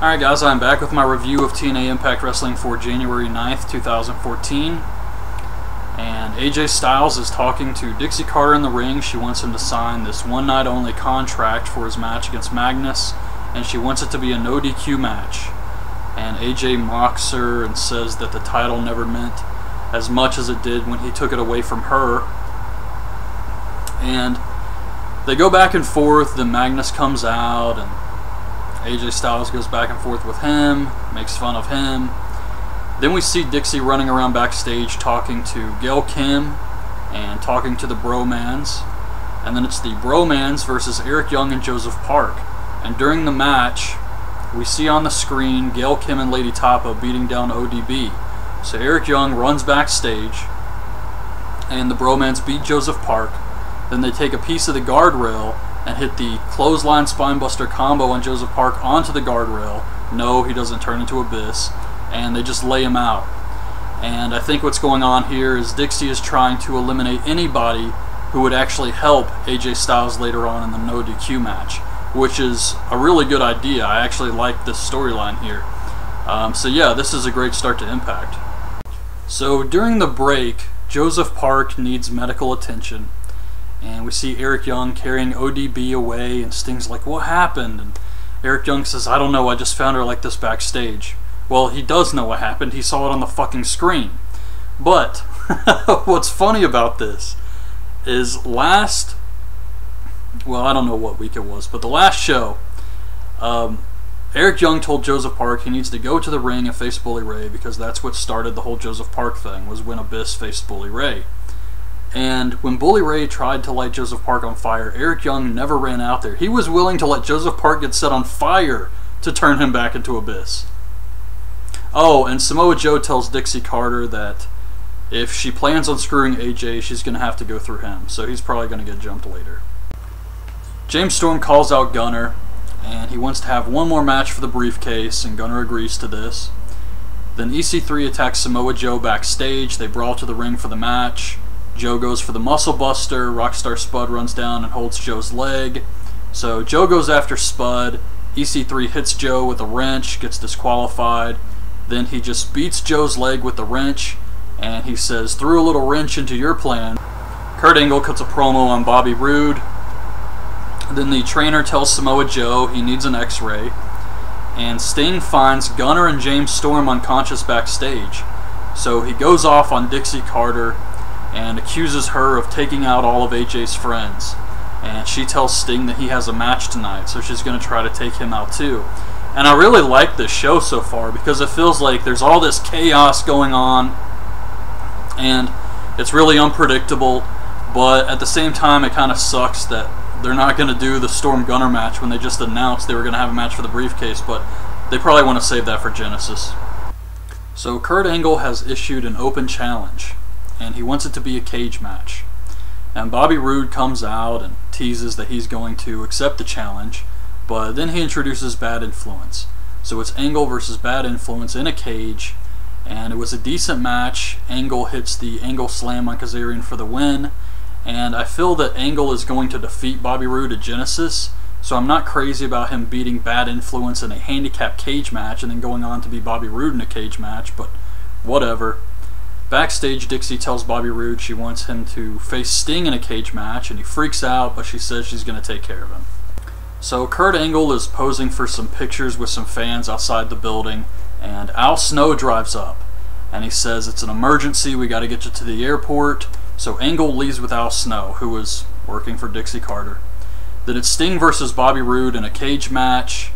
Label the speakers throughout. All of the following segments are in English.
Speaker 1: Alright guys, I'm back with my review of TNA Impact Wrestling for January 9th, 2014. And AJ Styles is talking to Dixie Carter in the ring. She wants him to sign this one-night only contract for his match against Magnus, and she wants it to be a no DQ match. And AJ mocks her and says that the title never meant as much as it did when he took it away from her. And they go back and forth. Then Magnus comes out and AJ Styles goes back and forth with him, makes fun of him. Then we see Dixie running around backstage talking to Gail Kim and talking to the Bromans. And then it's the Bromans versus Eric Young and Joseph Park. And during the match, we see on the screen Gail Kim and Lady Tapa beating down ODB. So Eric Young runs backstage and the Bromans beat Joseph Park. Then they take a piece of the guardrail and hit the clothesline spinebuster combo on Joseph Park onto the guardrail. No, he doesn't turn into Abyss. And they just lay him out. And I think what's going on here is Dixie is trying to eliminate anybody who would actually help AJ Styles later on in the no DQ match, which is a really good idea. I actually like this storyline here. So yeah, this is a great start to Impact. So during the break, Joseph Park needs medical attention. And we see Eric Young carrying ODB away, and Sting's like, "What happened?" And Eric Young says, "I don't know, I just found her like this backstage." Well, he does know what happened. He saw it on the fucking screen. But what's funny about this is I don't know what week it was, but the last show, Eric Young told Joseph Park he needs to go to the ring and face Bully Ray, because that's what started the whole Joseph Park thing, was when Abyss faced Bully Ray. And when Bully Ray tried to light Joseph Park on fire, Eric Young never ran out there. He was willing to let Joseph Park get set on fire to turn him back into Abyss. Oh, and Samoa Joe tells Dixie Carter that if she plans on screwing AJ, she's going to have to go through him. So he's probably going to get jumped later. James Storm calls out Gunner, and he wants to have one more match for the briefcase, and Gunner agrees to this. Then EC3 attacks Samoa Joe backstage. They brawl to the ring for the match. Joe goes for the Muscle Buster. Rockstar Spud runs down and holds Joe's leg. So Joe goes after Spud. EC3 hits Joe with a wrench, gets disqualified. Then he just beats Joe's leg with the wrench, and he says, "Threw a little wrench into your plan." Kurt Angle cuts a promo on Bobby Roode. Then the trainer tells Samoa Joe he needs an x-ray. And Sting finds Gunner and James Storm unconscious backstage. So he goes off on Dixie Carter and accuses her of taking out all of AJ's friends. And she tells Sting that he has a match tonight, so she's going to try to take him out too. And I really like this show so far, because it feels like there's all this chaos going on, and it's really unpredictable, but at the same time it kind of sucks that they're not going to do the Storm Gunner match when they just announced they were going to have a match for the briefcase, but they probably want to save that for Genesis. So Kurt Angle has issued an open challenge, and he wants it to be a cage match. And Bobby Roode comes out and teases that he's going to accept the challenge, but then he introduces Bad Influence. So it's Angle versus Bad Influence in a cage, and it was a decent match. Angle hits the Angle Slam on Kazarian for the win, and I feel that Angle is going to defeat Bobby Roode at Genesis, so I'm not crazy about him beating Bad Influence in a handicap cage match and then going on to beat Bobby Roode in a cage match, but whatever. Backstage, Dixie tells Bobby Roode she wants him to face Sting in a cage match, and he freaks out, but she says she's going to take care of him. So Kurt Angle is posing for some pictures with some fans outside the building, and Al Snow drives up, and he says, "It's an emergency, we got to get you to the airport." So Angle leaves with Al Snow, who was working for Dixie Carter. Then it's Sting versus Bobby Roode in a cage match,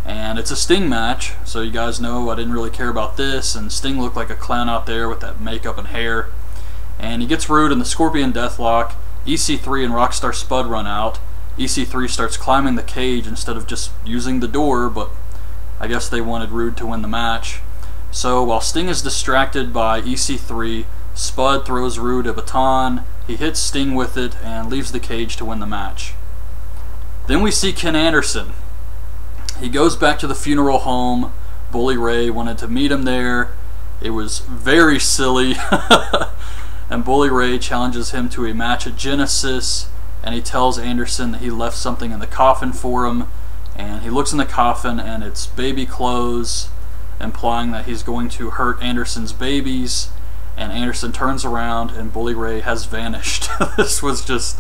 Speaker 1: and it's a Sting match, so you guys know I didn't really care about this, and Sting looked like a clown out there with that makeup and hair. And he gets Roode in the Scorpion Deathlock. EC3 and Rockstar Spud run out. EC3 starts climbing the cage instead of just using the door, but I guess they wanted Roode to win the match. So while Sting is distracted by EC3, Spud throws Roode a baton. He hits Sting with it and leaves the cage to win the match. Then we see Ken Anderson. He goes back to the funeral home. Bully Ray wanted to meet him there. It was very silly. And Bully Ray challenges him to a match at Genesis, and he tells Anderson that he left something in the coffin for him. and he looks in the coffin and it's baby clothes, implying that he's going to hurt Anderson's babies, and Anderson turns around and Bully Ray has vanished. This was just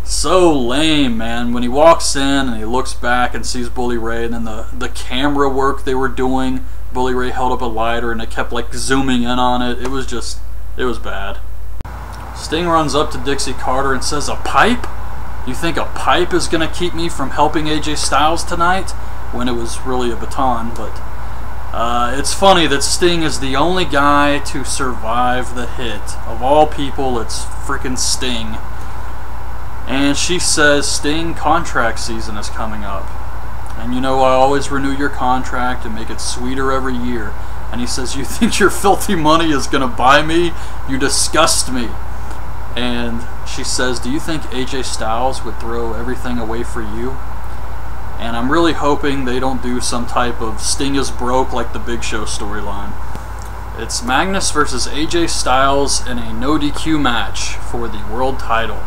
Speaker 1: so lame, man. When he walks in and he looks back and sees Bully Ray, and then the camera work they were doing, Bully Ray held up a lighter and it kept like zooming in on it. It was bad. Sting runs up to Dixie Carter and says, "A pipe? You think a pipe is going to keep me from helping AJ Styles tonight?" When it was really a baton. But it's funny that Sting is the only guy to survive the hit. Of all people, it's freaking Sting. And she says, "Sting, contract season is coming up. And you know I always renew your contract and make it sweeter every year." And he says, "You think your filthy money is going to buy me? You disgust me." And she says, "Do you think AJ Styles would throw everything away for you?" And I'm really hoping they don't do some type of Sting is broke like the Big Show storyline. It's Magnus versus AJ Styles in a no DQ match for the world title.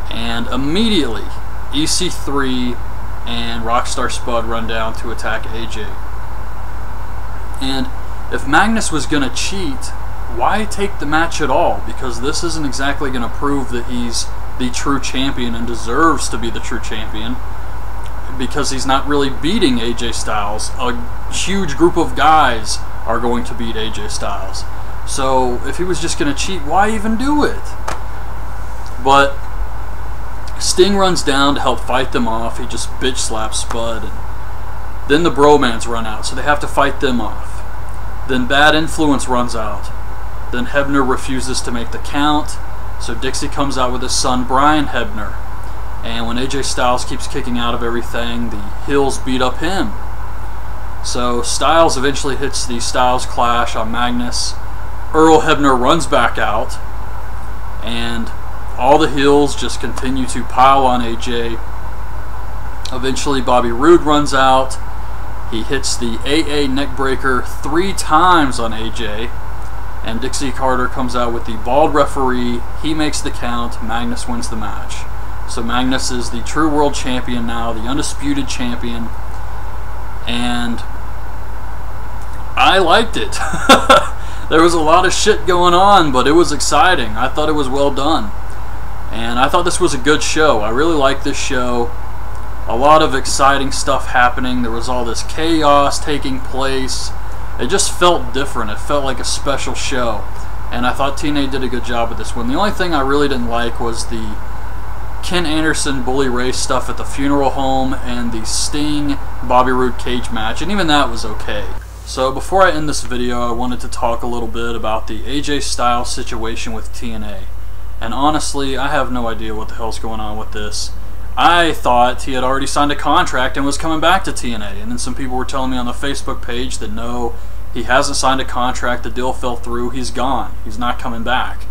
Speaker 1: And immediately, EC3 and Rockstar Spud run down to attack AJ. And if Magnus was going to cheat, why take the match at all? Because this isn't exactly going to prove that he's the true champion and deserves to be the true champion, because he's not really beating AJ Styles. A huge group of guys are going to beat AJ Styles. So if he was just going to cheat, why even do it? But Sting runs down to help fight them off. He just bitch slaps Spud. And then the Bromans run out, so they have to fight them off. Then Bad Influence runs out. Then Hebner refuses to make the count, so Dixie comes out with his son Brian Hebner. And when AJ Styles keeps kicking out of everything, the Hills beat up him. So Styles eventually hits the Styles Clash on Magnus. Earl Hebner runs back out, and all the Hills just continue to pile on AJ. Eventually Bobby Roode runs out. He hits the AA neckbreaker 3 times on AJ, and Dixie Carter comes out with the bald referee. He makes the count. Magnus wins the match. So Magnus is the true world champion now, the undisputed champion, and I liked it. There was a lot of shit going on, but it was exciting. I thought it was well done, and I thought this was a good show. I really liked this show. A lot of exciting stuff happening. There was all this chaos taking place. It just felt different. It felt like a special show, and I thought TNA did a good job with this one. The only thing I really didn't like was the Ken Anderson Bully Ray stuff at the funeral home and the Sting Bobby Roode cage match, and even that was okay. So before I end this video, I wanted to talk a little bit about the AJ Styles situation with TNA. And honestly, I have no idea what the hell's going on with this. I thought he had already signed a contract and was coming back to TNA, and then some people were telling me on the Facebook page that no, he hasn't signed a contract, the deal fell through, he's gone, he's not coming back.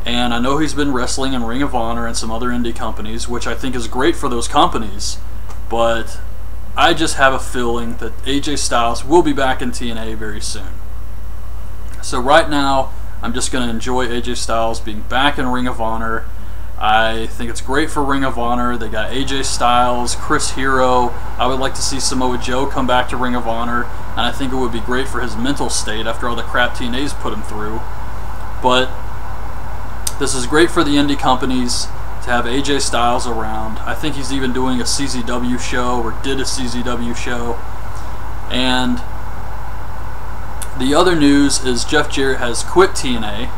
Speaker 1: And I know he's been wrestling in Ring of Honor and some other indie companies, which I think is great for those companies, but I just have a feeling that AJ Styles will be back in TNA very soon. So right now, I'm just going to enjoy AJ Styles being back in Ring of Honor. I think it's great for Ring of Honor. They got AJ Styles, Chris Hero. I would like to see Samoa Joe come back to Ring of Honor, and I think it would be great for his mental state after all the crap TNA's put him through. But this is great for the indie companies to have AJ Styles around. I think he's even doing a CZW show, or did a CZW show. And the other news is Jeff Jarrett has quit TNA,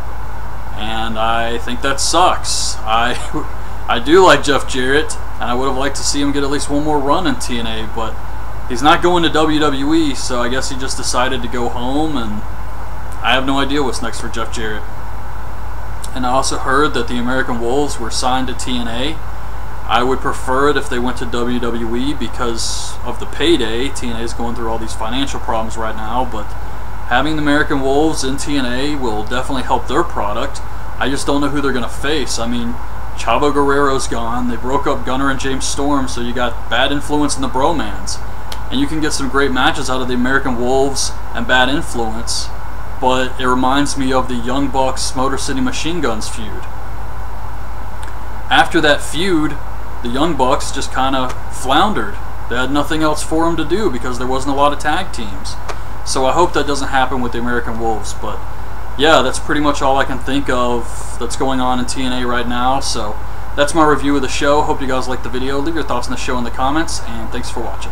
Speaker 1: and I think that sucks. I do like Jeff Jarrett, and I would have liked to see him get at least one more run in TNA, but he's not going to WWE, so I guess he just decided to go home, and I have no idea what's next for Jeff Jarrett. And I also heard that the American Wolves were signed to TNA. I would prefer it if they went to WWE because of the payday. TNA is going through all these financial problems right now, but having the American Wolves in TNA will definitely help their product. I just don't know who they're going to face. I mean, Chavo Guerrero's gone. They broke up Gunner and James Storm, so you got Bad Influence in the Bromans. And you can get some great matches out of the American Wolves and Bad Influence, but it reminds me of the Young Bucks Motor City Machine Guns feud. After that feud, the Young Bucks just kind of floundered. They had nothing else for them to do because there wasn't a lot of tag teams. So I hope that doesn't happen with the American Wolves. But yeah, that's pretty much all I can think of that's going on in TNA right now. So that's my review of the show. Hope you guys liked the video. Leave your thoughts on the show in the comments, and thanks for watching.